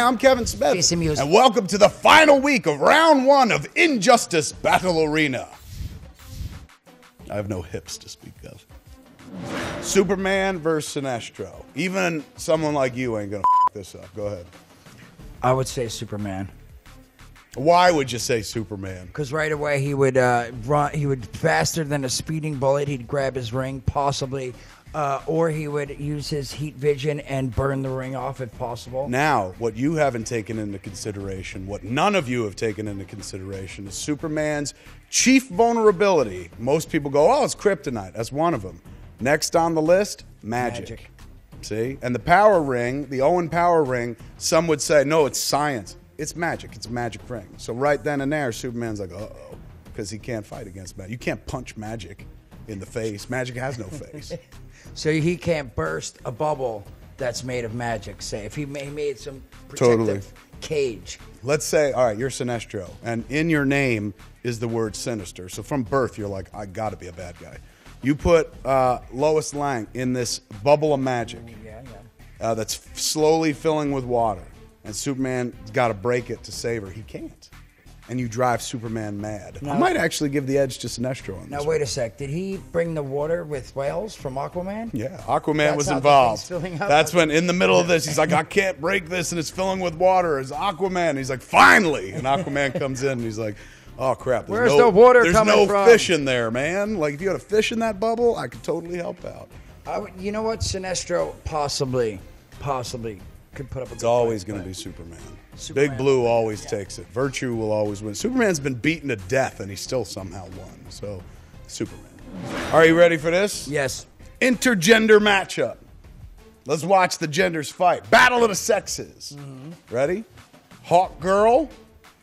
I'm Kevin Smith. Jason Mewes. And welcome to the final week of round 1 of Injustice Battle Arena. I have no hips to speak of. Superman versus Sinestro. Even someone like you ain't gonna f this up. Go ahead. I would say Superman. Why would you say Superman? Because right away he would run. He would faster than a speeding bullet. He'd grab his ring, possibly, or he would use his heat vision and burn the ring off if possible. Now, what you haven't taken into consideration, what none of you have taken into consideration, is Superman's chief vulnerability. Most people go, "Oh, it's kryptonite." That's one of them. Next on the list, magic. See? And the power ring, the Owen power ring, some would say, no, it's science. It's magic. It's a magic ring. So right then and there, Superman's like, uh-oh, because he can't fight against magic. You can't punch magic in the face. Magic has no face. So he can't burst a bubble that's made of magic, say. If he made some protective cage. Let's say, all right, you're Sinestro, and in your name is the word sinister. So from birth, you're like, I got to be a bad guy. You put Lois Lane in this bubble of magic that's slowly filling with water, and Superman's got to break it to save her. He can't. And you drive Superman mad. I might actually give the edge to Sinestro on this. Now, wait a sec. Did he bring the water with whales from Aquaman? Yeah, Aquaman was involved. That's when, in the middle of this, he's like, I can't break this, and it's filling with water. It's Aquaman. He's like, finally. And Aquaman comes in, and he's like, oh, crap. Where's the water coming from? There's no fish in there, man. Like, if you had a fish in that bubble, I could totally help out. You know what? Sinestro possibly could put up a It's always going to be Superman. Big Blue always takes it. Virtue will always win. Superman's been beaten to death, and he still somehow won. So, Superman. Are you ready for this? Yes. Intergender matchup. Let's watch the genders fight. Battle of the sexes. Ready? Hawk Girl.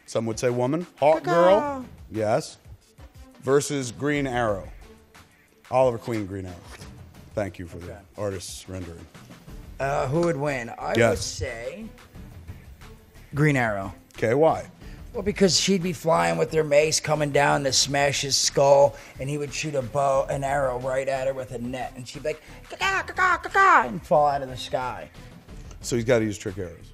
Some would say woman. Hawk Girl. Yes. Versus Green Arrow. Oliver Queen Green Arrow. Thank you for the artist's rendering. Who would win? I would say Green Arrow. Okay, why? Well, because she'd be flying with her mace coming down to smash his skull, and he would shoot an arrow right at her with a net, and she'd be like, ka-ka, ka-ka, ka-ka, and fall out of the sky. So he's got to use trick arrows.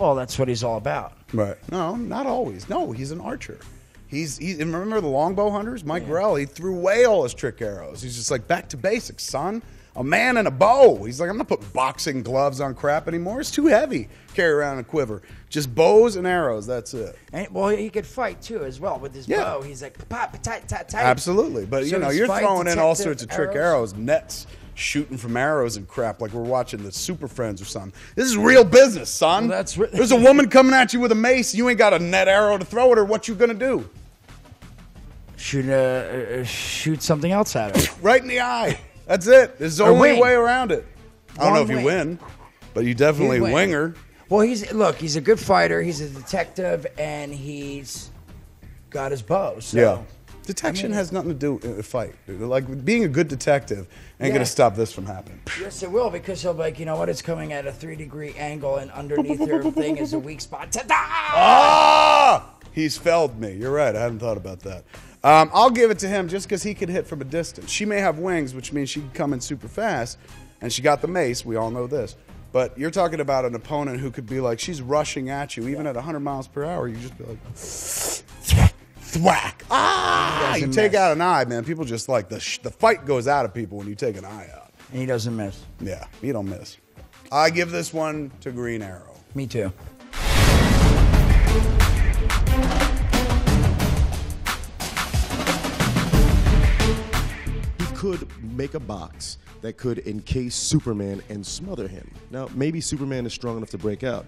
Well, that's what he's all about. Right. No, not always. No, he's an archer. He's and remember the longbow hunters? Mike Grell, he threw away all his trick arrows. He's just like, back to basics, son. A man and a bow. He's like, I'm not putting boxing gloves on crap anymore. It's too heavy. Carry around a quiver. Just bows and arrows. That's it. And, well, he could fight too as well with his bow. He's like, pop, tight, tight, tight. Absolutely. But, you know, you're throwing in all sorts of trick arrows, nets, shooting from arrows and crap like we're watching the Super Friends or something. This is real business, son. Well, There's a woman coming at you with a mace. You ain't got a net arrow to throw at her. What you going to do? Shoot something else at her. Right in the eye. That's it. There's the only way around it. I don't know if you win, but you definitely wing her. Well, he's a good fighter. He's a detective, and he's got his bow. So, yeah. Detection has nothing to do with a fight. Like, being a good detective ain't going to stop this from happening. Yes, it will, because he'll be like, you know what? It's coming at a 3-degree angle, and underneath your thing is a weak spot. Ta-da! Ah! He's felled me. You're right. I hadn't thought about that. I'll give it to him just because he can hit from a distance. She may have wings, which means she can come in super fast, and she got the mace. We all know this. But you're talking about an opponent who could be like, she's rushing at you. Even at 100 miles per hour, you just be like, thwack. Ah! You take out an eye, man. People just like, the fight goes out of people when you take an eye out. And he doesn't miss. Yeah, he don't miss. I give this one to Green Arrow. Me too. Could make a box that could encase Superman and smother him. Now, maybe Superman is strong enough to break out.